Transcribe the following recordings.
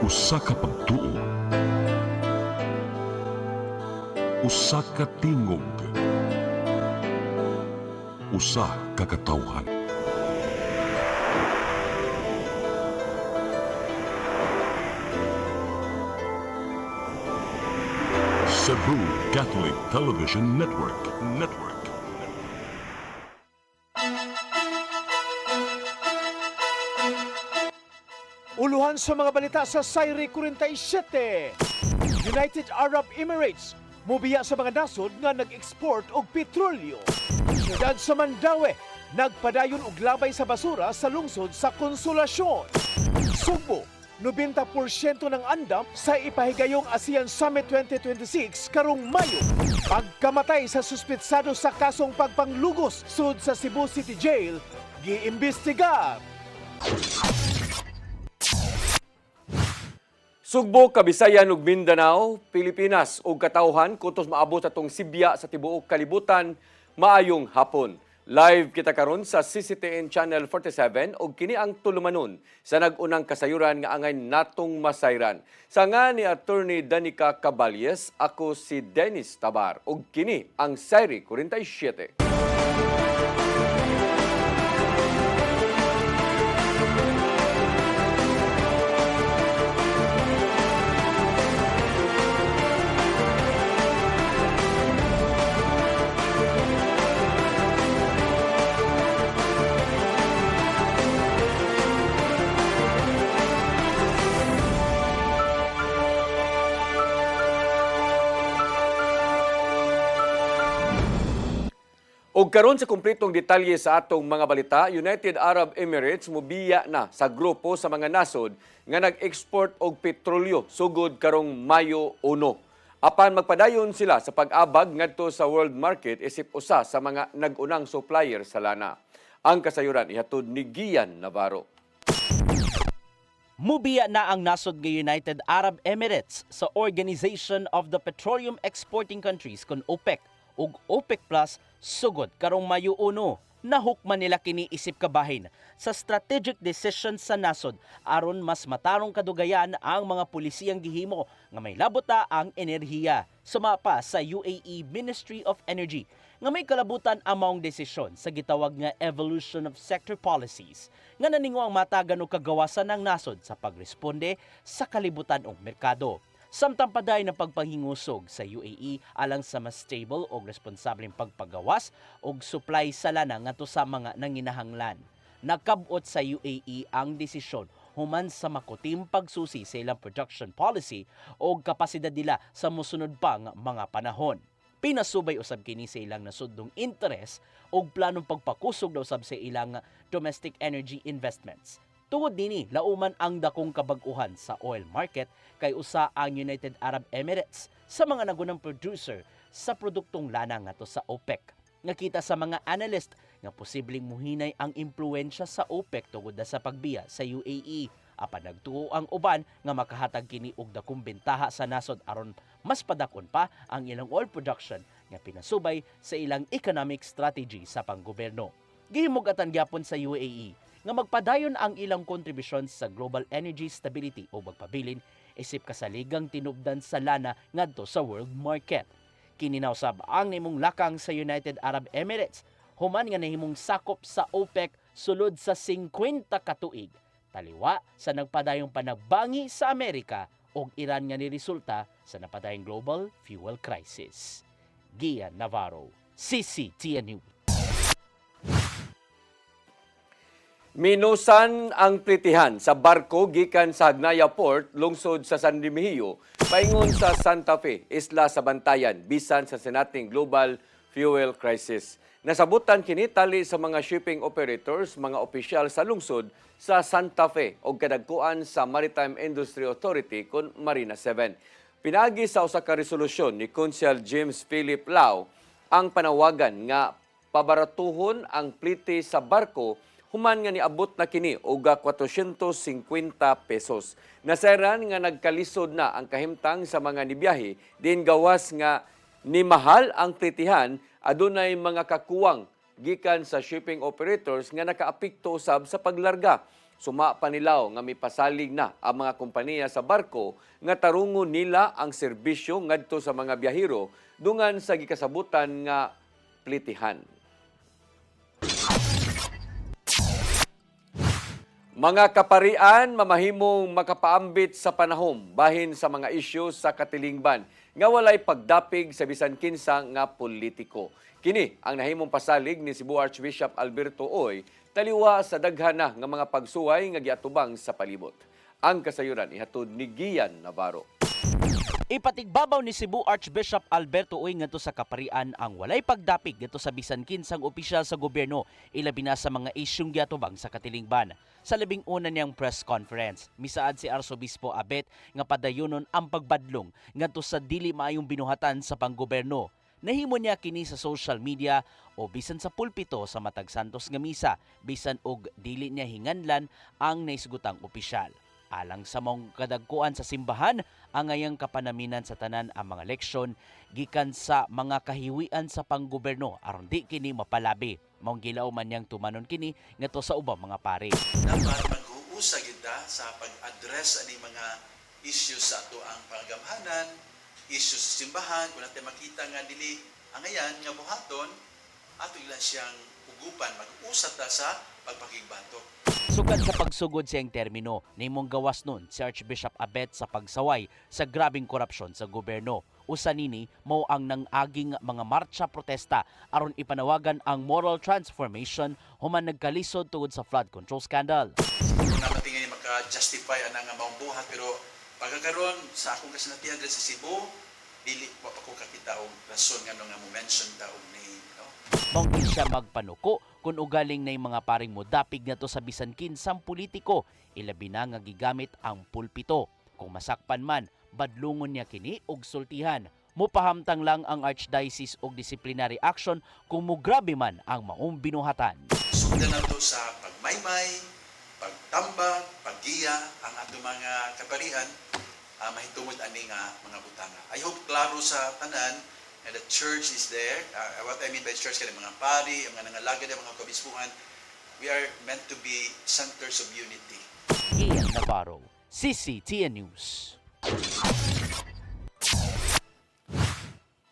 Usa ka pagtuo, usa ka tingog, usa ka katawhan. Cebu Catholic Television Network. Uluhan sa mga balita sa Sayri 47. United Arab Emirates mubiya sa mga nasod nga nag-export og petrolyo. Siyudad sa Mandaue nagpadayon og labay sa basura sa lungsod sa Konsolasyon. Sugbo 90% ng andam sa ipahigayong ASEAN Summit 2026 karong Mayo. Pagkamatay sa suspitsado sa kasong pagpanglugos sud sa Cebu City Jail, giimbestigar. Sugbo, Kabisayan ug Mindanao, Pilipinas ug katawhan kutos maabot atong Sibya sa tibuok kalibutan, maayong hapon. Live kita karon sa CCTN Channel 47 ug kini ang tulumanon sa nag-unang kasayuran nga angay natong masayran. Sa nga ni Attorney Danica Caballes, ako si Dennis Tabar ug kini ang Sayri 47. Og karon sa kumpletong detalye sa atong mga balita, United Arab Emirates mubiya na sa grupo sa mga nasod nga nag-export og petrolyo sugod karong Mayo 1. Apan magpadayon sila sa pag-abag ngadto sa world market isip usa sa mga nag-unang supplier sa lana. Ang kasayuran ihatod ni Gian Navarro. Mubiya na ang nasod nga United Arab Emirates sa Organization of the Petroleum Exporting Countries kon OPEC ug OPEC Plus sugod karong Mayo 1. Nahukman nila kini isip kabahin sa strategic decision sa nasod aron mas matarong kadugayan ang mga pulisiyang gihimo nga may labota ang enerhiya. Sumapa sa UAE Ministry of Energy nga may kalabutan among desisyon sa gitawag nga evolution of sector policies nga naningo ang matagan og kagawasan ng nasod sa pagresponde sa kalibutan og merkado. Samtang paday ng pagpahingusog sa UAE alang sa mas stable o responsableng pagpagawas o supply sa lana ngadto sa mga nanginahanglan. Nagkabot sa UAE ang desisyon human sa makutim pagsusi sa ilang production policy o kapasidad nila sa mosunod pa nga mga panahon. Pinasubay usab kini sa ilang nasudnong interes o planong pagpakusog daw usab sa ilang domestic energy investments. Tungod nini, lauman ang dakong kabag-uhan sa oil market kay usa ang United Arab Emirates sa mga nagunang producer sa produktong lana ngadto sa OPEC. Nakita sa mga analyst nga posibleng muhinay ang impluwensya sa OPEC tungod sa pagbiya sa UAE. Apan nagtuo ang uban nga makahatag kini og dakong bentaha sa nasod aron mas padakon pa ang ilang oil production nga pinasubay sa ilang economic strategy sa panggobyerno. Gihimug-atan gyapon sa UAE nga magpadayon ang ilang kontribusyon sa global energy stability o magpabilin isip kasaligang tinubdan sa lana ngadto sa world market. Kininawsab ang nimong lakang sa United Arab Emirates human nga nahimong sakop sa OPEC sulod sa 50 ka tuig, taliwa sa nagpadayong panagbangi sa Amerika ug Iran nga niresulta sa napadayong global fuel crisis. Gian Navarro, CCTN News. Minusan ang plitihan sa barko gikan sa Hagnaya Port, lungsod sa San Remigio, paingon sa Santa Fe, isla sa Bantayan, bisan sa sinating global fuel crisis. Nasabutan kini tali sa mga shipping operators, mga opisyal sa lungsod sa Santa Fe o kadagkuan sa Maritime Industry Authority kon Marina 7. Pinagi sa usa ka resolusyon ni Consul James Philip Lau ang panawagan nga pabaratuhon ang plite sa barko human nga niabot na kini og 450 pesos. Nasayran nga nagkalisod na ang kahimtang sa mga nibiyahe, din gawas nga ni mahal ang plitihan, adunay mga kakuwang gikan sa shipping operators nga nakaapekto usab sa paglarga. Suma pa nilaw nga mipasalig na ang mga kompanya sa barko nga tarungon nila ang serbisyo ngadto sa mga biyahero dungan sa gikasabutan nga plitihan. Mga kaparian mamahimong makapaambit sa panahon bahin sa mga isyu sa katilingban nga walay pagdapig sa bisan kinsa nga politiko. Kini ang nahimong pasalig ni Cebu Archbishop Alberto Oy taliwa sa daghan na nga mga pagsuway nga giatubang sa palibot. Ang kasayuran ihatod ni Gian Navarro. Ipatigbabaw ni Cebu Archbishop Alberto Uy ngadto sa kaparian ang walay pagdapig ngadto sa bisan kinsang opisyal sa gobyerno ilabi na sa mga isyung giatubang sa katilingban. Sa labing una niyang press conference, misaad si Arsobispo Abet nga padayonon ang pagbadlong ngadto sa dili maayong binuhatan sa panggobyerno. Nahimo niya kini sa social media o bisan sa pulpito sa Matag Santos nga misa, bisan og dili niya hinganlan ang naisgutang opisyal. Alang sa mong kadagkuan sa simbahan, ang ngayang kapanaminan sa tanan ang mga leksyon gikan sa mga kahiwian sa panggobyerno aron di kini mapalabi. Maong gilaw man niyang tumanon kini ngadto sa ubang mga pari. Dapat mag-uusa kita sa pag-address ani mga issues sa ato ang panggamhanan, issues sa simbahan, kung natin makita nga dili ang ayan nga buhaton, ato ilan siyang ugupan, mag-uusap ta sa pagpakigbato. Sugad sa pagsugod siyang termino, nimong gawas nun si Archbishop Abet sa pagsaway sa grabing korupsyon sa gobyerno. Usa nini mao ang nangaging mga marcha protesta aron ipanawagan ang moral transformation human nagkalisod tungod sa flood control scandal. Siguro naman tingin maka-justify anang nga maong buhat, pero pagkakaroon sa akong kasinatihan sa Cebu, dili pa ko kakita og rason nga nga mo-mention ta og name, no? Maong di siya magpanuko kung ugaling na mga paring modapig na to sa bisan kinsang politiko, ilabi na nga gigamit ang pulpito. Kung masakpan man, badlungon niya kini og sultihan. Mupahamtang lang ang Archdiocese og disciplinary action kung mugrabe man ang maong binuhatan. Sundan na to sa pagmaymay, pagtambag, paggiya ang ato mga kaparian, mahitungod ani nga mga butanga. I hope klaro sa tanan and the church is there. What I mean by church, kaya mga pari, mga nangalagad, mga kabispuhan, we are meant to be centers of unity. Ian Navarro, CCTN News.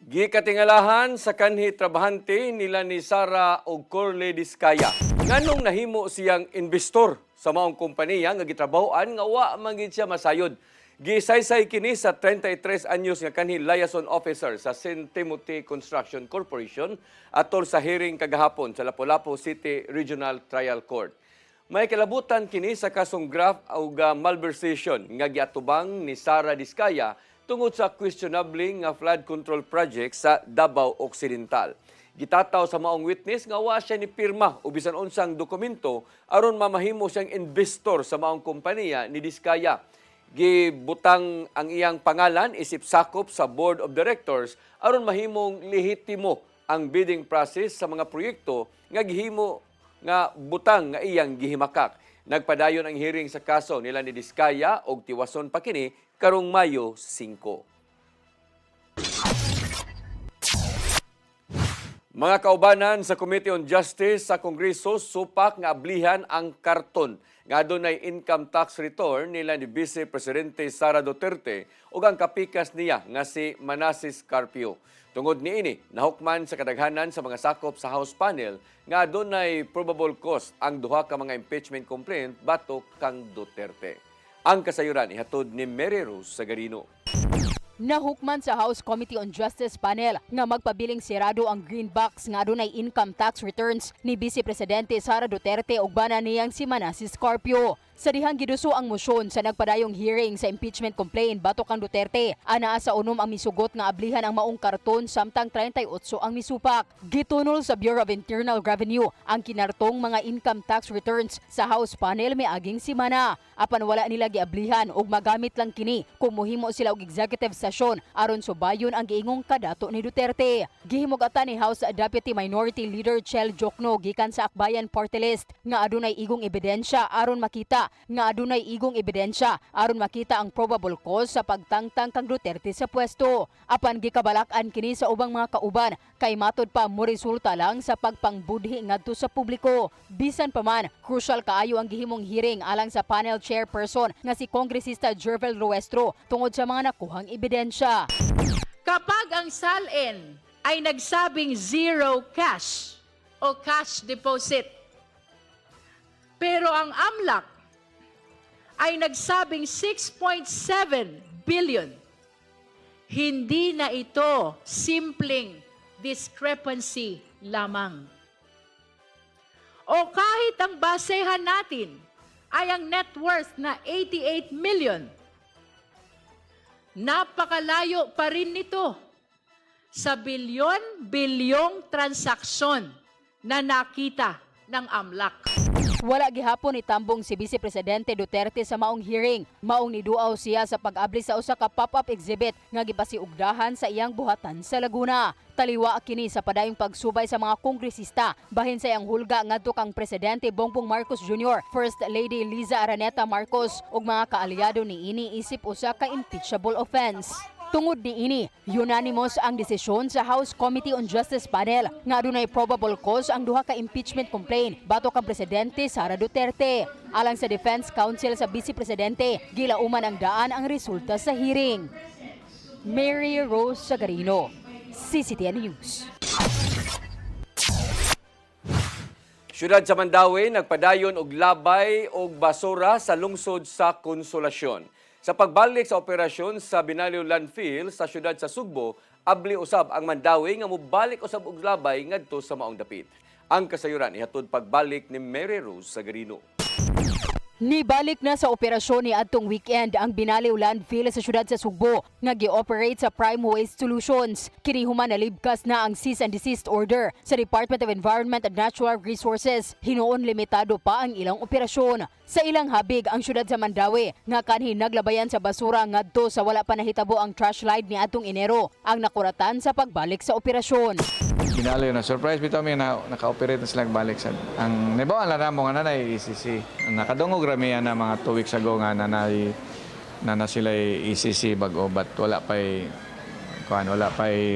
Gikatingalahan sa kanhi trabahante nila ni Sara og Corle Diskaya. Nganong nahimo siyang investor sa maong kompanya nga gitrabahoan nga wa man gid siya masayod. Gisaysay kini sa 33 anyos nga kanhi liaison officer sa St. Timothy Construction Corporation atol sa hearing kagahapon sa Lapu-Lapu City Regional Trial Court. May kalabutan kini sa kasong graft ug malversation nga giatubang ni Sara Diskaya tungod sa questionable nga flood control project sa Davao Occidental. Gitataw sa maong witness nga wa siya ni pirma o bisan unsang dokumento aron mamahimo siyang investor sa maong kompanya ni Diskaya. Gibutang ang iyang pangalan isip sakop sa Board of Directors aron mahimong lehitimo ang bidding process sa mga proyekto nga gihimo nga butang nga iyang gihimakak. Nagpadayon ang hearing sa kaso nila ni Diskaya og tiwason pa kini karong Mayo 5. Mga kaubanan sa Committee on Justice sa Kongreso supak nga ablihan ang karton nga adunay income tax return nila ni Vice Presidente Sara Duterte ug ang kapikas niya nga si Manasseh Carpio. Tungod niini, nahukman sa kadaghanan sa mga sakop sa House panel nga adunay probable cause ang duha ka mga impeachment complaint batok kang Duterte. Ang kasayuran ihatod ni Mary Rose Sagarino. Nahukman sa House Committee on Justice panel nga magpabiling sirado ang green box nga adunay income tax returns ni Vice Presidente Sara Duterte ug bana niyang si Manasseh Carpio. Sa dihang giduso ang motion sa nagpadayong hearing sa impeachment complaint batok kang Duterte, anaa sa unom ang misugot nga ablihan ang maong karton samtang 38 ang misupak. Gitunol sa Bureau of Internal Revenue ang kinartong mga income tax returns sa House panel miaging semana. Apan wala nila giablihan ug magamit lang kini kung mohimo sila og executive session operasyon aron subayon ang giingong kadato ni Duterte. Gihimug-atan ni House Deputy Minority Leader Chel Jokno gikan sa Akbayan Party List nga adunay igong ebidensya aron makita ang probable cause sa pagtangtang kang Duterte sa pwesto. Apan gikabalakan kini sa ubang mga kauban kay matud pa mo resulta lang sa pagpangbudhi ngadto sa publiko. Bisan pa man, crucial kaayo ang gihimong hearing alang sa panel chairperson nga si Kongresista Jervel Ruestro tungod sa mga nakuhang ebidensya. Kapag ang SALN ay nagsabing zero cash o cash deposit, pero ang AMLAC ay nagsabing 6.7 billion, hindi na ito simpleng discrepancy lamang. O kahit ang basehan natin ay ang net worth na 88 million, napakalayo pa rin nito sa bilyon-bilyong transaksyon na nakita ng AMLAC. Wala gihapon itambong si Vice Presidente Duterte sa maong hearing. Maong niduaw siya sa pag-abli sa usa ka pop-up exhibit nga gipasiugdahan sa iyang buhatan sa Laguna. Taliwa kini sa padayong pagsubay sa mga kongresista bahin sa iyang hulga ngadto kang Presidente Bongbong Marcos Jr., First Lady Liza Araneta Marcos ug mga kaalyado niini isip usa ka impeachable offense. Tungod niini, unanimous ang desisyon sa House Committee on Justice panel nga adunay probable cause ang duha ka impeachment complaint batok kang Presidente Sara Duterte. Alang sa Defense Counsel sa Vice Presidente, gilauman ang daan ang resulta sa hearing. Mary Rose Sagarino, CCTN News. Syudad sa Mandawi nagpadayon og labay og basura sa lungsod sa Konsolasyon. Sa pagbalik sa operasyon sa Binalio Landfill sa syudad sa Sugbo, abli usab ang Mandawi nga mobalik usab og labay ngadto sa maong dapit. Ang kasayuran ihatod pagbalik ni Mary Rose Sagarino. Nibalik na sa operasyon ni adtong weekend ang Binaliw Landfill sa syudad sa Sugbo nga gi-operate sa Prime Waste Solutions. Kini human nalibkas na ang cease and desist order sa Department of Environment and Natural Resources. Hinuon limitado pa ang ilang operasyon. Sa ilang habig ang syudad sa Mandawi nga kanhi naglabayan sa basura ngadto sa wala pa nahitabo ang trash line ni atong Enero ang nakuratan sa pagbalik sa operasyon. Binaliw na surprise bitaw mi na naka-operate na sila balik sa ang nibawaan la namo nga nanay ECC nakadungog rami na mga 2 weeks ago nga nanay na sila ECC bag-o but wala pay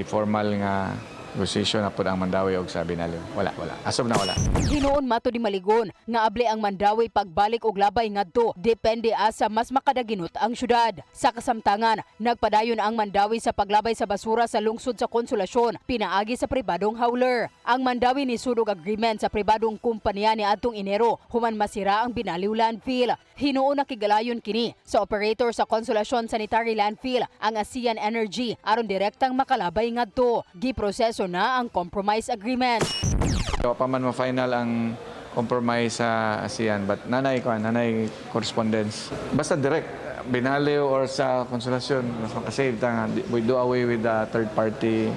formal nga negosasyon na pud ang Mandawi og sa Binaliw. Wala. Asob na wala. Hinuon mato di Maligon nga abli ang Mandawi pagbalik og labay ngadto depende asa mas makadaginot ang syudad. Sa kasamtangan, nagpadayon ang Mandawi sa paglabay sa basura sa lungsod sa Konsolasyon pinaagi sa pribadong hauler. Ang Mandawi ni sudog agreement sa pribadong kumpanya ni atong Enero human masira ang Binaliw Landfill. Hinuon nakigalayon kini sa operator sa Konsolasyon Sanitary Landfill ang ASEAN Energy aron direktang makalabay ngadto. Giproseso na ang compromise agreement. Pa man ma-final ang compromise sa ASEAN but nanay correspondence. Basta direct Binaliw or sa Konsolasyon mas makasave ta we do away with the third party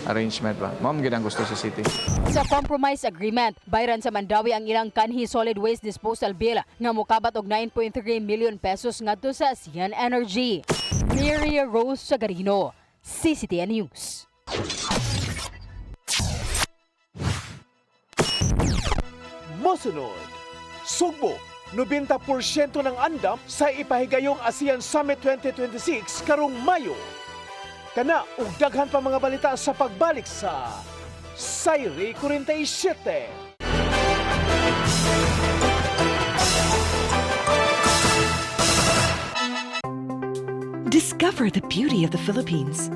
arrangement ba. Ma'am gid ang gusto sa city. Sa compromise agreement, bayran sa Mandawi ang ilang kanhi solid waste disposal bill nga mokabat og 9.3 million pesos ngadto sa ASEAN Energy. Mary Rose Sagarino, CCTN News. Mosunod, Sugbo, 90% ng andam sa ipahigayong ASEAN Summit 2026 karong Mayo. Kana ug daghan pa mga balita sa pagbalik sa Sayri 47. Discover the beauty of the Philippines.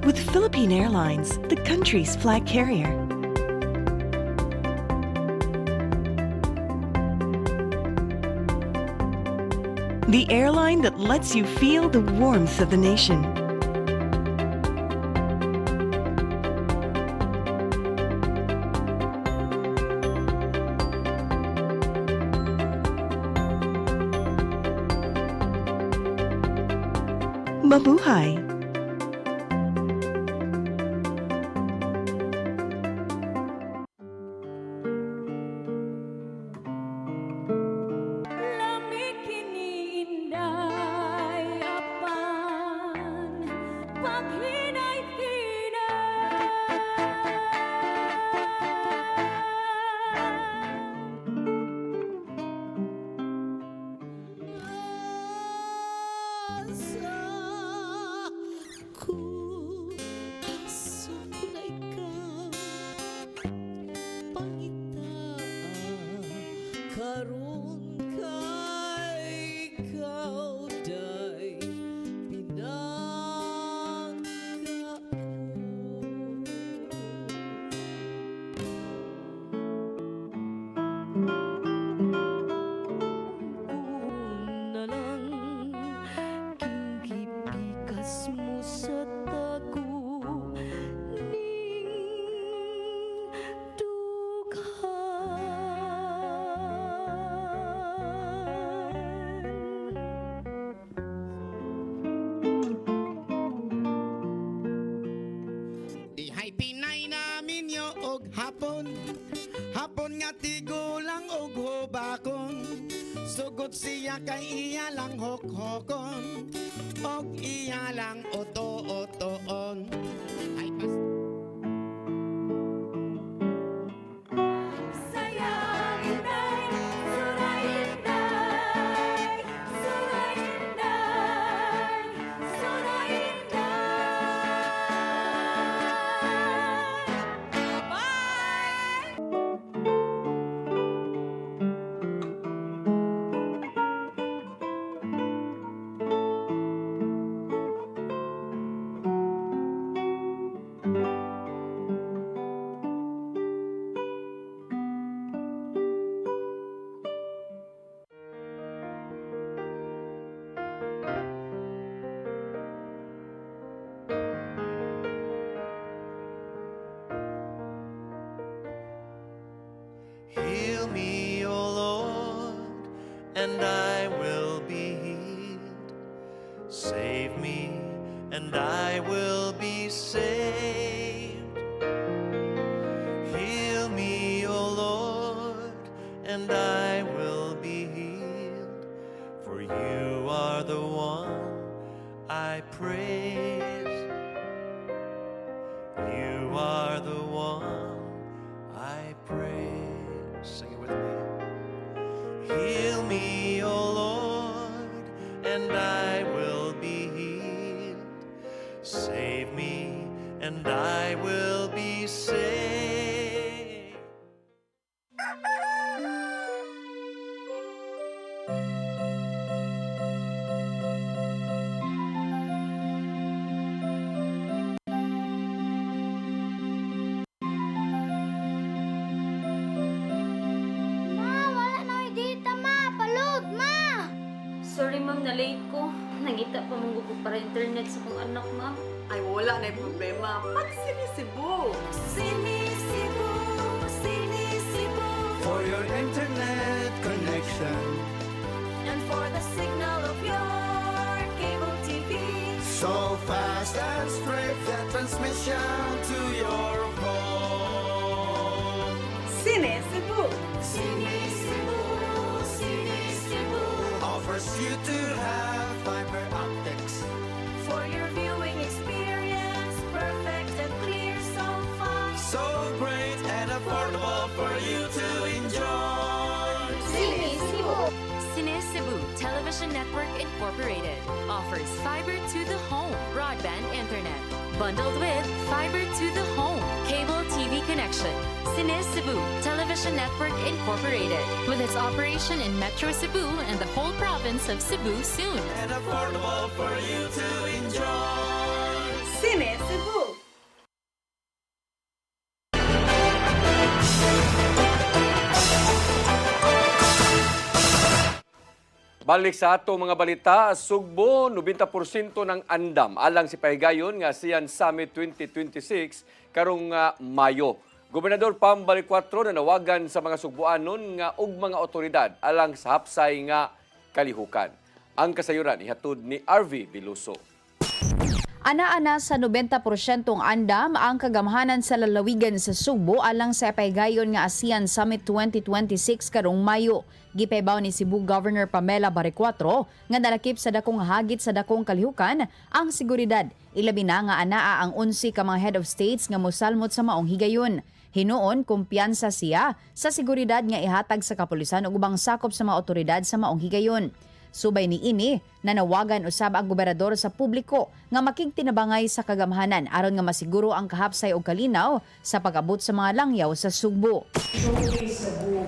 With Philippine Airlines, the country's flag carrier. The airline that lets you feel the warmth of the nation. mabuhay. Ihay Pinay namin yo og hapon. Hapon nga tigulang og hubakon. Sugod siya kay iya lang hokhokon. Og iya lang oto-otoon. Ay pas Heal me, O Lord, and I will be healed. Save me, and I will be saved. Heal me, O Lord, and I will be healed. For you are the one I praise. You are the one I praise. Sing it with me. Heal me, O Lord, and I will be healed. Save me, and I will be saved. Sorry ma'am, na-late ko. Nangita pa mong gugo para internet sa kong anak, ma'am. Ay, wala na yung problema. Pag sinisibo. Sinisibo, sinisibo. for your internet connection. And for the signal of your cable TV. So fast and straight that transmission to your home. Sinisibo. Sinisibo, Sinisibo offers you to have fiber optics. For your viewing experience, perfect and clear so far. So great and affordable for you to enjoy. Sinisibo. Cine Cebu Television Network Incorporated offers fiber to the home broadband internet bundled with fiber to the home cable TV connection. Cine Cebu Television Network Incorporated with its operation in Metro Cebu and the whole province of Cebu soon. And affordable for you to enjoy. Sinisibo. Balik sa ato mga balita, Sugbo 90% ng andam alang si pahigayon nga ASEAN Summit 2026 karong Mayo. Gobernador Pam Balikcuatro na nawagan sa mga Sugboanon nga ug mga otoridad alang sa hapsay nga kalihukan. Ang kasayuran ihatod ni RV Biluso. Ana-ana sa 90% andam ang kagamhanan sa lalawigan sa Subo alang sa paygayon nga ASEAN Summit 2026 karong Mayo. Gipaybaw ni Cebu Governor Pamela Baricuatro nga nalakip sa dakong hagit sa dakong kalihukan ang seguridad. Ilabi na nga anaa ang 11 ka mga head of states nga mosalmot sa maong higayon. Hinuon, kumpiyansa siya sa seguridad nga ihatag sa kapulisan ug ubang sakop sa mga otoridad sa maong higayon. Subay ni ini, nanawagan usab ang gobernador sa publiko nga makigtinabangay sa kagamhanan aron nga masiguro ang kahapsay og kalinaw sa pag-abot sa mga langyaw sa Sugbo. Showcase Cebu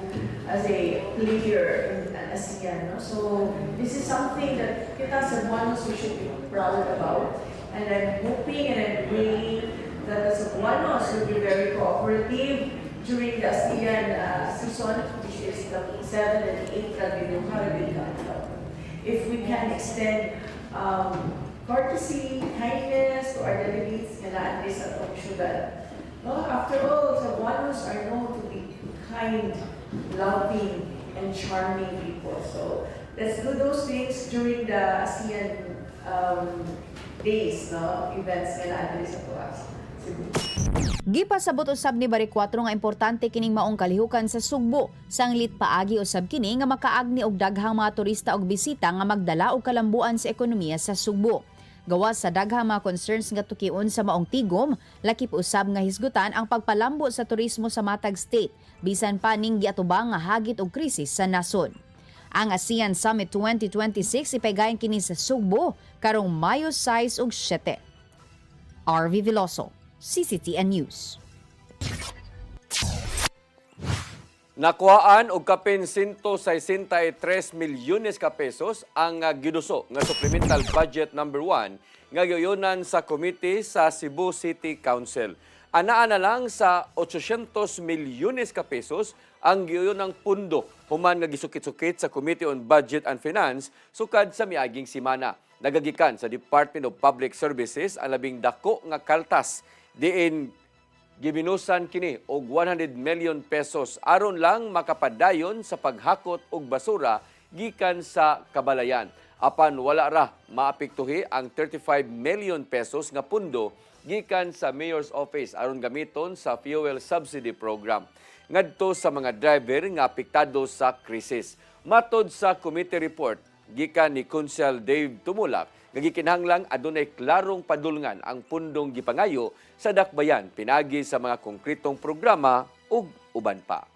as a player in ASEAN. No? So this is something that kita Cebuanos we should be proud about. And I'm hoping and I'm praying that the Cebuanos will be very cooperative during the ASEAN season, which is the 7 and 8 Caribbean Cup. If we can extend courtesy, kindness to our delegates, kailangan din sa itong syudad. No? After all, Cebuanos are known to be kind, loving, and charming people. So let's do those things during the ASEAN days, no? Events kailangan din sa tuwas. Gipasabot usab ni Baricuatro nga importante kining maong kalihukan sa Sugbo. Sanglit paagi usab kini nga makaagni og daghang mga turista og bisita nga magdala og kalambuan sa ekonomiya sa Sugbo. Gawas sa daghang mga concerns nga tukion sa maong tigom, lakip usab nga hisgutan ang pagpalambo sa turismo sa matag state bisan pa ning giatubang nga hagit og krisis sa nasod. Ang ASEAN Summit 2026 ipaygayon kini sa Sugbo karong Mayo 6 ug 7. RV Veloso, CCTN News. Nakuhaan og kapin 163 milyones ka pesos ang giduso nga supplemental budget number 1 nga giyunan sa committee sa Cebu City Council. Anaa na lang sa 800 milyones ka pesos ang giyunang pundo human nga gisukit-sukit sa Committee on Budget and Finance sukad sa miaging simana. Nagagikan sa Department of Public Services ang labing dako nga kaltas diin gibinusan kini og 100 million pesos aron lang makapadayon sa paghakot og basura gikan sa kabalayan. Apan wala ra maapektuhi ang 35 million pesos nga pundo gikan sa Mayor's Office aron gamiton sa fuel subsidy program ngadto sa mga driver nga apektado sa krisis. Matod sa committee report gikan ni Council Dave Tumulak, nagikinahanglang adunay klarong padulngan ang pundong gipangayo sa dakbayan pinagi sa mga konkretong programa ug uban pa.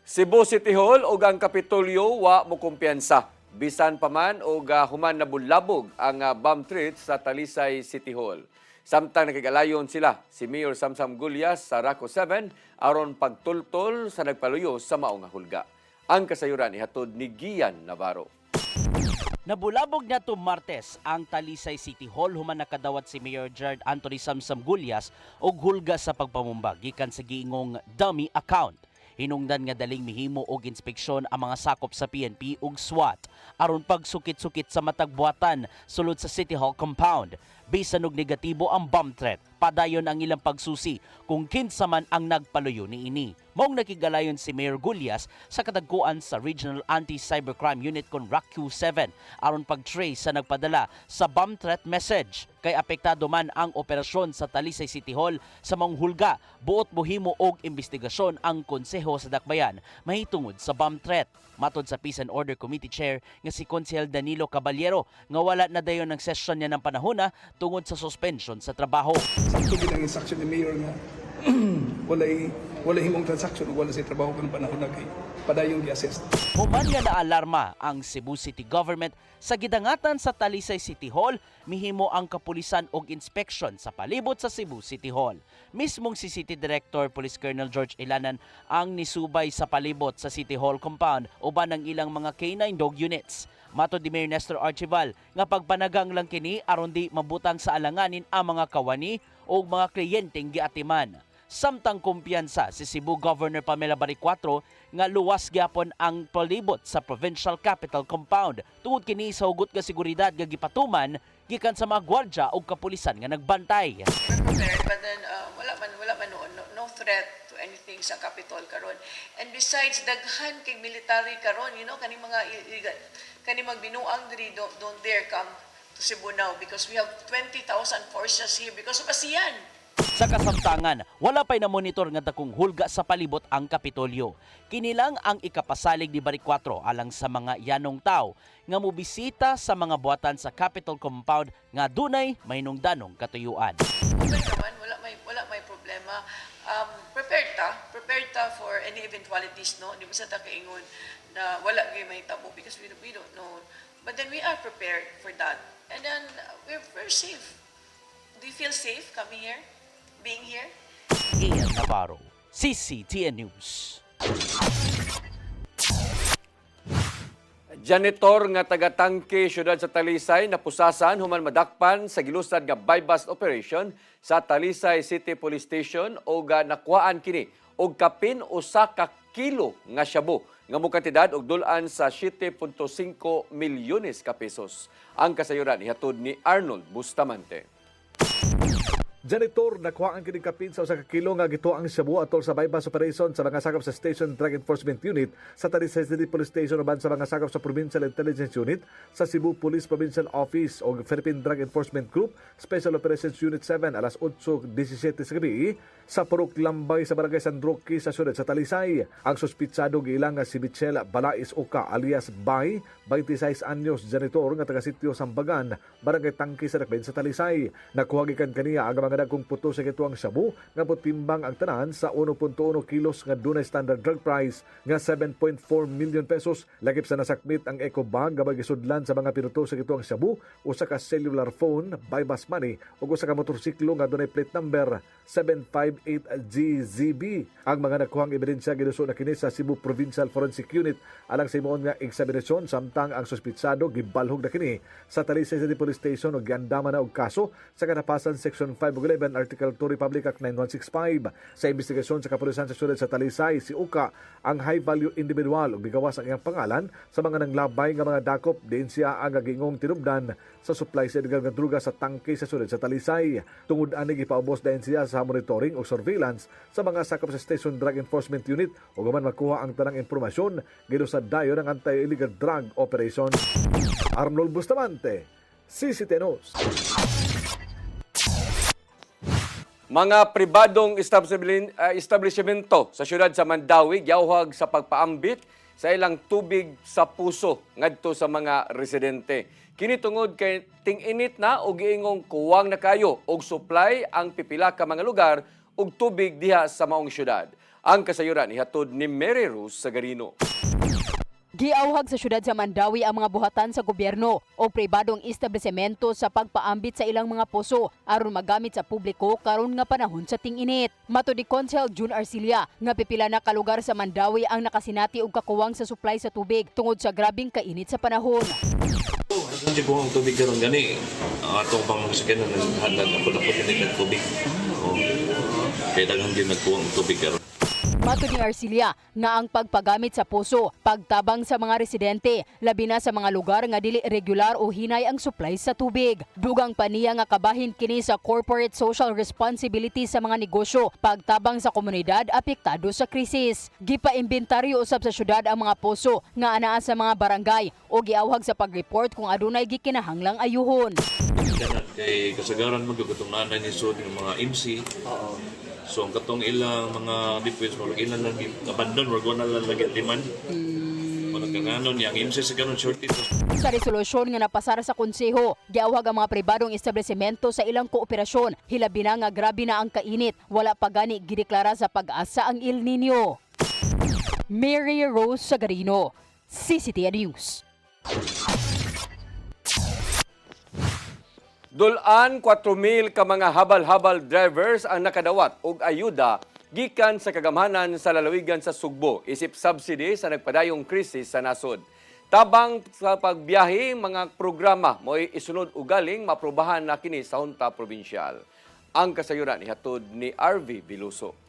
Cebu City Hall ug ang Kapitolyo wa mo kumpiyansa. Bisan pa man og human nabulabog ang bomb threat sa Talisay City Hall. Samtang nakigalayon sila si Mayor Samsam Gulyas sa Raco 7 aron pagtultol sa nagpaluyo sa maong hulga. Ang kasayuran ihatod ni Gian Navarro. Nabulabog na to Martes ang Talisay City Hall human nakadawat si Mayor Gerard Anthony Samsam Gulyas og hulga sa pagpamumbag gikan sa giingong dummy account. Hinungdan nga daling mihimo og inspeksyon ang mga sakop sa PNP ug SWAT aron pagsukit-sukit sa matagbuatan sulod sa City Hall compound. Bisan og negatibo ang bomb threat, padayon ang ilang pagsusi kung kinsa man ang nagpaluyo niini. Maong nakigalayon si Mayor Gulyas sa katagkuan sa Regional Anti-Cybercrime Unit kon RACU 7 aron pag-trace sa nagpadala sa bomb threat message. Kay apektado man ang operasyon sa Talisay City Hall sa maong hulga, buot mohimo og investigasyon ang konseho sa dakbayan mahitungod sa bomb threat. Matod sa Peace and Order Committee Chair nga si Konsehal Danilo Caballero nga wala na dayon ng sesyon niya ng panahona tungod sa suspension sa trabaho. Sakto din ang instruction ni Mayor nga walay himong transaction ug wala sa trabaho kanang panahon na kay padayong gi-assess. Human nga naalarma ang Cebu City Government sa gidangatan sa Talisay City Hall, mihimo ang kapulisan og inspection sa palibot sa Cebu City Hall. Mismong si City Director Police Colonel George Ilanan ang nisubay sa palibot sa City Hall compound uban ang ilang mga K9 dog units. Matod ni Mayor Nestor Archival nga pagpanagang lang kini aron di mabutang sa alanganin ang mga kawani o mga kliyenteng giatiman. Samtang kumpiyansa si Cebu Governor Pamela Baricuatro nga luwas gyapon ang palibot sa Provincial Capital Compound tungod kini sa hugot nga seguridad nga gipatuman gikan sa mga gwardya o kapulisan nga nagbantay. But then wala man no threat to anything sa Capitol karon. And besides daghan kay military karon, kaning mga kani magbinuang diri, don't dare come to Cebu now because we have 20,000 forces here because of ASEAN. Sa kasamtangan, wala pa'y na-monitor nga dakong hulga sa palibot ang Kapitolyo. Kinilang ang ikapasalig ni Baricuatro alang sa mga yanong tao nga mobisita sa mga buhatan sa Capitol Compound nga dunay mahinungdanong katuyuan. Okay naman, wala may problema. Prepared ta for any eventualities, no? Di ba sa ta kaingon na wala gyud may tabo because we don't know. But then we are prepared for that. And then we're safe. Do you feel safe coming here? Being here? Ian Navarro, CCTN News. Janitor nga taga-tangke syudad sa Talisay napusasan human madakpan sa gilusad nga buy-bust operation sa Talisay City Police Station o nakuhaan kini og kapin usa ka kilo nga shabu nga mukantidad og dulan sa 7.5 milyones ka pesos. Ang kasayuran ihatod ni Arnold Bustamante. Janitor, nakuhaan kining kapin sa usa ka kilo nga gituang shabu atol sa buy-bust operation sa mga sakop sa Station Drug Enforcement Unit sa Talisay City Police Station uban sa mga sakop sa Provincial Intelligence Unit sa Cebu Police Provincial Office o Philippine Drug Enforcement Group Special Operations Unit 7 alas 8:17 sa gabi sa Purok Lambay sa Barangay San Roque sa syudad sa Talisay. Ang suspitsado giilang nga si Michelle Balais Oka alias Bay, 26 anyos, janitor nga taga sitio Sambagan, Barangay Tangke sa Dakbayn sa Talisay. Nakuha gikan kaniya ang mga dagkong puto sa gituang shabu nga potimbang ang tanan sa 1.1 kilos nga dunay standard drug price nga 7.4 million pesos. Lagip sa nasakmit ang eco bag nga magisudlan sa mga pinuto sa gituang shabu, usa ka cellular phone, buy-bust money ug usa ka motorsiklo nga dunay plate number 758GZB. Ang mga nakuhang ebidensya giduso na kini sa Cebu Provincial Forensic Unit alang sa himuon nga eksaminasyon samtang ang suspitsado gibalhog na kini sa Talisay City Police Station ug giandama na og kaso sa katapasan Section 511 Article 2 Republic Act 9165. Sa investigasyon sa kapulisan sa syudad sa Talisay, si Uka ang high-value individual ug gigawas ang iyang pangalan sa mga nanglabay nga mga dakop diin siya ang gingong tinubdan sa supply sa illegal nga druga sa tangke sa syudad sa Talisay. Tungod ani gipaubos dayon siya sa monitoring o surveillance sa mga sakop sa Station Drug Enforcement Unit ug human makuha ang tanang impormasyon gidusad dayon ang anti-illegal drug operation. Arnold Bustamante, CCTN News. Mga pribadong establishmento sa syudad sa Mandawi giawhag sa pagpaambit sa ilang tubig sa puso ngadto sa mga residente. Kini tungod kay ting-init na og giingong kuwang na kayo og supply ang pipila ka mga lugar og tubig diha sa maong syudad. Ang kasayuran ihatod ni Mary Rose Sagarino. Giawhag sa syudad sa Mandawi ang mga buhatan sa gobyerno o pribadong establishmento sa pagpaambit sa ilang mga puso aron magamit sa publiko karon nga panahon sa ting-init. Matud ni Council June Arcilia nga pipila na ka lugar sa Mandawi ang nakasinati og kakuwang sa supply sa tubig tungod sa grabing kainit sa panahon. Hindi po ang tubig karon gani. Ang atong pangmasakyan na naghandag ako na po ng tubig. Kaya daghang din nagkuha ang tubig karon. Matud ni Arcilia nga ang pagpagamit sa puso, pagtabang sa mga residente, labi na sa mga lugar nga dili regular o hinay ang supply sa tubig. Dugang pa niya nga kabahin kini sa corporate social responsibility sa mga negosyo, pagtabang sa komunidad apektado sa krisis. Gipa-imbentaryo usab sa syudad ang mga puso nga anaa sa mga barangay o giawhag sa pag-report kung adunay gikinahanglang ayuhon. Kay kasagaran magugutong nanay ni Sud ng mga MC. So ang katong ilang mga defense mo ilan lang abandon or gona lang lagi demand. Kung nagkanganon yang MC sa kanon shortage. Sa resolusyon nga napasara sa konseho, giawhag ang mga pribadong establishmento sa ilang kooperasyon. Hilabi na nga grabe na ang kainit, wala pa gani gideklara sa pag-asa ang El Nino. Mary Rose Sagarino, CCTN News. Dulan 4,000 ka mga habal-habal drivers ang nakadawat og ayuda gikan sa kagamhanan sa lalawigan sa Sugbo isip subsidy sa nagpadayong krisis sa nasod. Tabang sa pagbiyahe mga programa mo'y isunod ugaling maprobahan na kini sa Hunta Provincial. Ang kasayuran ihatod ni RV Biluso.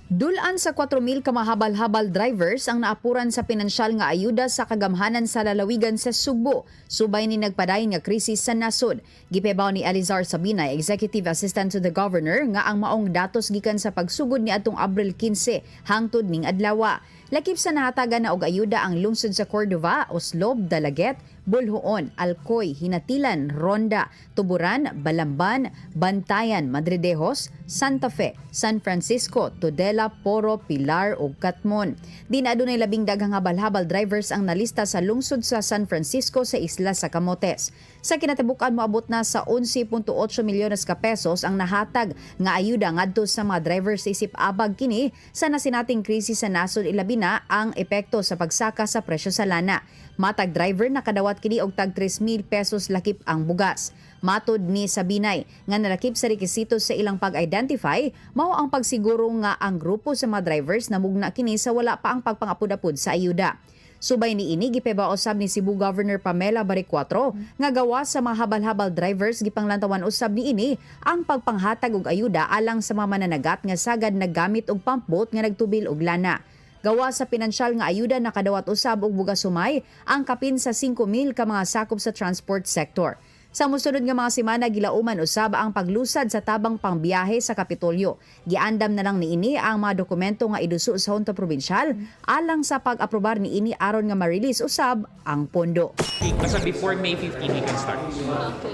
Dulan sa 4,000 ka mahabal-habal drivers ang naapuran sa pinansyal nga ayuda sa kagamhanan sa lalawigan sa Sugbo, subay ni nagpadayon nga krisis sa nasod. Gipebaw ni Elizar Sabinay, Executive Assistant to the Governor, nga ang maong datos gikan sa pagsugod ni atong Abril 15 hangtod ning adlaw. Lakip sa nahatagan na og ayuda ang lungsod sa Cordova, Oslob, Dalaget, Bulhoon, Alcoy, Hinatilan, Ronda, Tuburan, Balamban, Bantayan, Madridejos, Santa Fe, San Francisco, Tudela, Poro, Pilar ug Katmon. Di na adunay labing daghang habal-habal drivers ang nalista sa lungsod sa San Francisco sa isla sa Camotes. Sa kinatibukan moabot na sa 11.8 milyones ka pesos ang nahatag nga ayuda ngadto sa mga drivers isip abag kini sa nasinating krisis sa nasod ilabi na ang epekto sa pagsaka sa presyo sa lana. Matag driver nakadawat kini og tag 3,000 pesos lakip ang bugas. Matod ni Sabinay nga nalakip sa rekisito sa ilang pag-identify, mao ang pagsiguro nga ang grupo sa mga drivers na mugna kini sa wala pa ang pagpangapod-apod sa ayuda. Subay ni ini gipebaosab ni Cebu Governor Pamela Baricuatro nga gawa sa mga habal-habal drivers gipanglantawan usab ni ini ang pagpanghatag og ayuda alang sa mga mananagat nga sagad naggamit og pump boat nga nagtubil og lana. Gawa sa pinansyal nga ayuda nakadawat usab og bugas sumay ang kapin sa 5,000 ka mga sakop sa transport sector. Sa mosunod nga mga semana gilauman usab ang paglusad sa tabang pangbiyahe sa Kapitolyo. Giandam na lang niini ang mga dokumento nga iduso sa Hunta Provincial alang sa pag-aprobar niini aron nga ma-release usab ang pondo. Basta before May 15 we can start.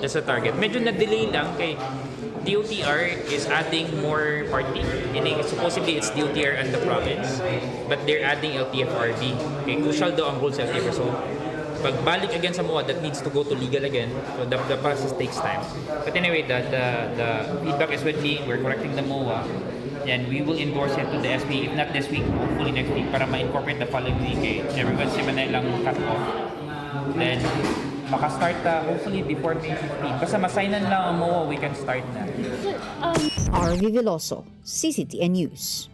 That's the target. Medyo na-delay lang kay DOTR is adding more party. Supposedly it's DOTR and the province, but they're adding LTFRB. Okay, crucial daw ang rules LTFRB. So pagbalik again sa MOA, that needs to go to legal again. So the process takes time. But anyway, the feedback is with me. We're correcting the MOA. And we will endorse it to the SP, if not this week, hopefully next week, para ma-incorporate the following week. Everyone si Manay lang cut off. Then, maka-start hopefully before May 15. Basta masignan lang ang MOA, we can start na. RV Veloso, CCTN News.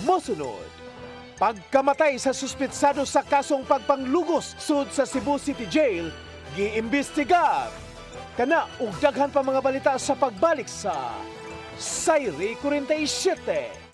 Mosunod, pagkamatay sa suspitsado sa kasong pagpanglugos sud sa Cebu City Jail, giimbestigar. Kana ug daghan pa mga balita sa pagbalik sa Sayri 47.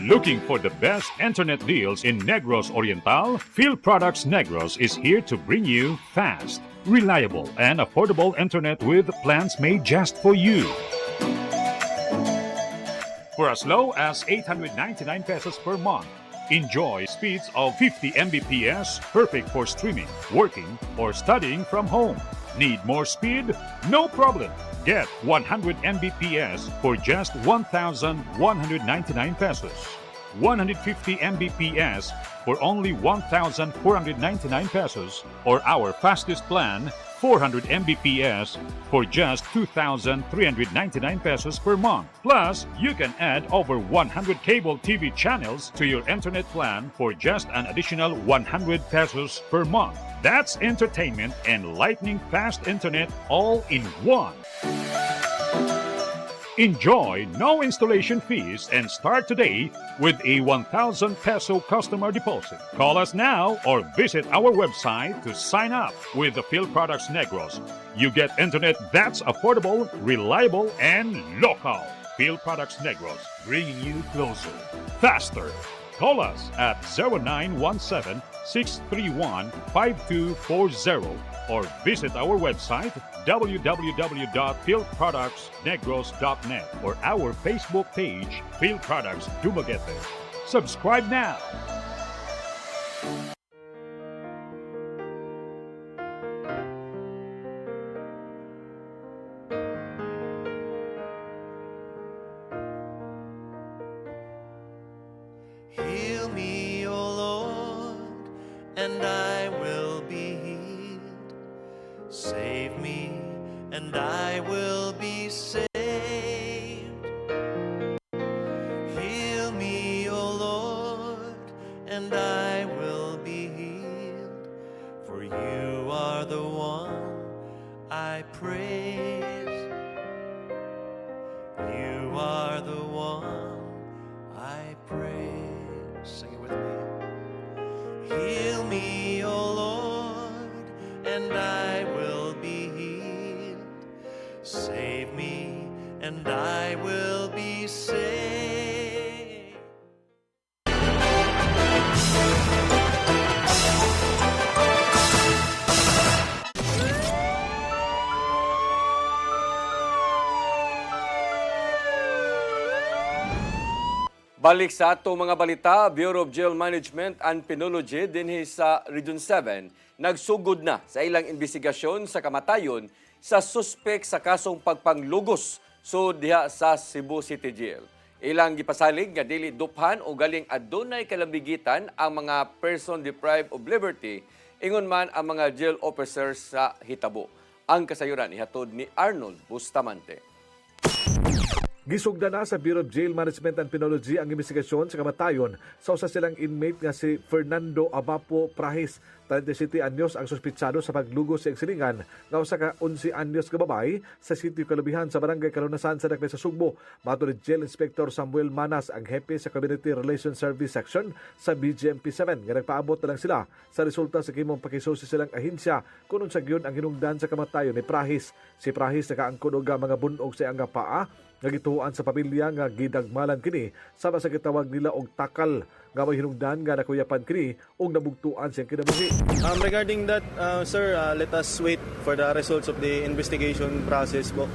Looking for the best internet deals in Negros Oriental? Field Products Negros is here to bring you fast, reliable, and affordable internet with plans made just for you. For as low as 899 pesos per month, enjoy speeds of 50 Mbps, perfect for streaming, working, or studying from home. Need more speed? No problem. Get 100 Mbps for just 1,199 pesos. 150 Mbps for only 1,499 pesos, or our fastest plan, 400 Mbps for just 2,399 pesos per month. Plus, you can add over 100 cable TV channels to your internet plan for just an additional 100 pesos per month. That's entertainment and lightning fast internet all in one. Enjoy no installation fees and start today with a 1,000 peso customer deposit. Call us now or visit our website to sign up with the Phil Products Negros. You get internet that's affordable, reliable, and local. Phil Products Negros, bringing you closer, faster. Call us at 0917-631-5240 or visit our website www.philproductsnegros.net or our Facebook page, Phil Products Dumaguete. Subscribe now. Heal me, O Lord, and I will be healed. Save me, and I will be saved. Heal me, O Lord, and I will be healed. For you are the one I praise. You are the one I praise. Sing it with me. Heal me, O Lord, and I will be healed. Save me, and I will be saved. Balik sa ato mga balita, Bureau of Jail Management and Penology dinhi sa Region 7 nagsugod na sa ilang investigasyon sa kamatayon sa suspek sa kasong pagpanglugos sud diha sa Cebu City Jail. Ilang gipasalig nga dili duphan o galing adunay kalambigitan ang mga person deprived of liberty ingon man ang mga jail officers sa hitabo. Ang kasayuran ihatod ni Arnold Bustamante. Gisugda na sa Bureau of Jail Management and Penology ang investigasyon sa kamatayon sa usa silang inmate nga si Fernando Abapo Prahis. 37 anyos ang suspitsado sa paglugos sa silingan nga usa ka 11 anyos ka babae sa sitio Kalubihan sa Barangay Kalunasan sa Dakpe sa Sugbo. Matod ni Jail Inspector Samuel Manas, ang hepe sa Community Relations Service Section sa BGMP 7 nga nagpaabot na lang sila sa resulta sa kimong pakisusi silang ahensya kunon sa gyud ang hinungdan sa kamatayon ni Prahis. Si Prahis nakaangkon og mga bunog sa iyang paa nga gituan sa pamilya nga gidagmalan kini sama sa gitawag nila og takal nga may hinungdan nga nakuyapan kini og nabugtuan siyang kinabuhi. Regarding that, sir, let us wait for the results of the investigation process po.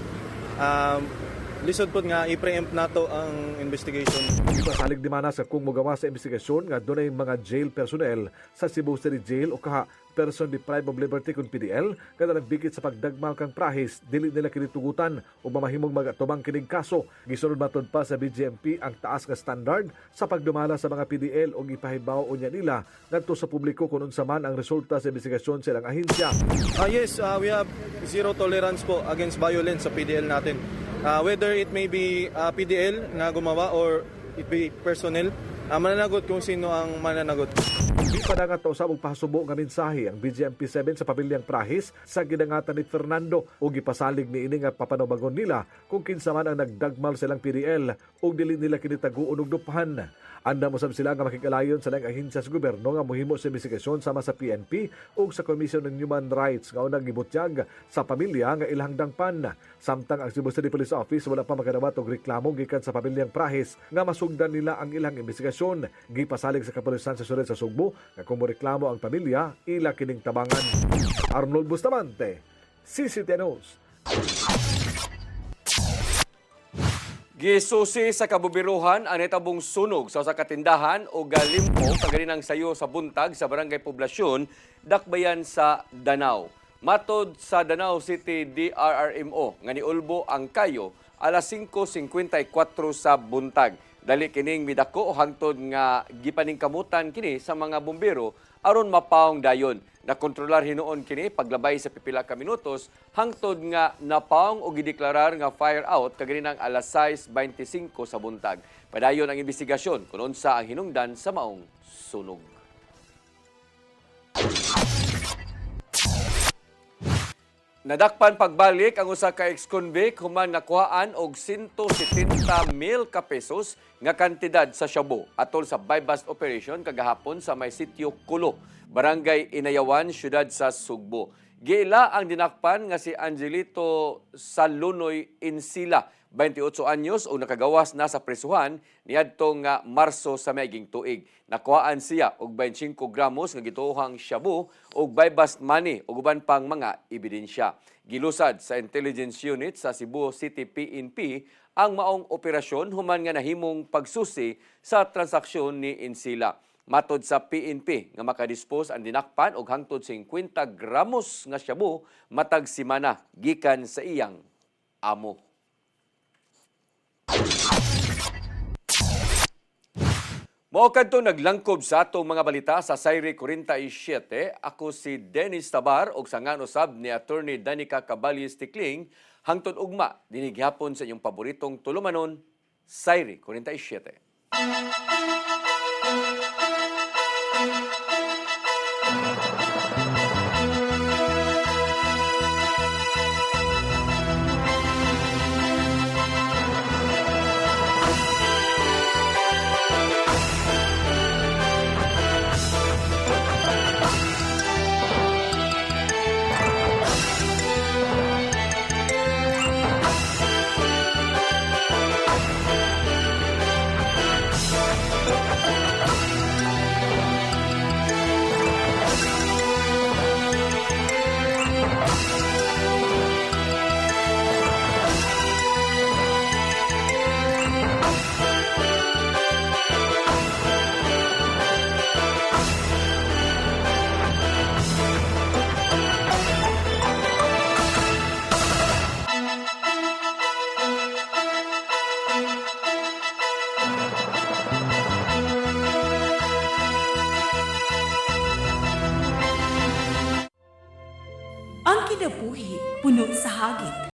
Lisod po nga i-preempt nato ang investigation. Ipasalig di Manas kung mogawa sa investigasyon nga dunay mga jail personnel sa Cebu City Jail o kaha person deprived of liberty kun PDL kada nagbigit sa pagdagmal kang Prahis dili nila kinitugutan o mamahimong magatubang kining kaso. Gisunod matod pa sa BGMP ang taas nga standard sa pagdumala sa mga PDL o ipahibaw unya nila ngadto sa publiko kung unsa man ang resulta sa investigasyon sa ilang ahensya. Yes, we have zero tolerance po against violence sa PDL natin. Whether it may be PDL na gumawa or it be personnel, mananagot kung sino ang mananagot. Di pa nga usab og pahasubo nga mensahe ang BGMP 7 sa pamilyang Prahis sa gidangatan ni Fernando o gipasalig ni ini nga papanubagon nila kung kinsa man ang nagdagmal silang PDL ug dili nila kini taguon og dupahan. Anda mo sab sila nga makikalayon sa lang ahensya sa gobyerno nga mohimo sa investigasyon sama sa PNP ug sa Commission on Human Rights nga unang gibutyag sa pamilya nga ilahang dangpan. Samtang ang Cebu City Police Office wala pa makadawat og reklamo gikan sa pamilyang Prahis nga masugdan nila ang ilang investigasyon. impormasyon gipasalig sa kapulisan sa syudad sa Sugbo nga kung moreklamo ang pamilya ila kining tabangan. Arnold Bustamante, CCTV News. Gisusi sa kabubiruhan ang netabong sunog sa usa ka tindahan o galimpo kaganinang sayo sa buntag sa Barangay Poblasyon, Dakbayan sa Danau. Matod sa Danau City DRRMO nga niulbo ang kayo alas 5:54 sa buntag. Dali kining midako hangtod nga gipaningkamutan kini sa mga bombero aron mapaong dayon. Nakontrolar hinuon kini paglabay sa pipila ka minutos hangtod nga napaong o gideklarar nga fire out kaganinang alas 6:25 sa buntag. Padayon ang investigasyon kung unsa ang hinungdan sa maong sunog. Nadakpan pagbalik ang usa ka ex-convict human nakuhaan og 170,000 ka pesos nga kantidad sa shabu atol sa buy-bust operation kagahapon sa may sitio Kulo, Barangay Inayawan, siyudad sa Sugbo. Giila ang dinakpan nga si Angelito Salunoy Insila, 28 anyos o nakagawas na sa presuhan niadtong Marso sa maiging tuig. Nakuhaan siya og 25 gramos nga gituohang shabu og buy-bust money ug uban pang mga ebidensya. Gilusad sa Intelligence Unit sa Cebu City PNP ang maong operasyon human nga nahimong pagsusi sa transaksyon ni Insila. Matod sa PNP nga makadispose ang dinakpan og hangtod 50 gramos nga shabu matag semana gikan sa iyang amo. Mao kadto naglangkob sa atong mga balita sa Sayre 47. Ako si Dennis Tabar og sangan usab ni Attorney Danica Caballes Tikling hangtod ugma dinhi gihapon sa inyong paboritong tulumanon, Sayre 47. Ang kinabuhi puno sa hagit.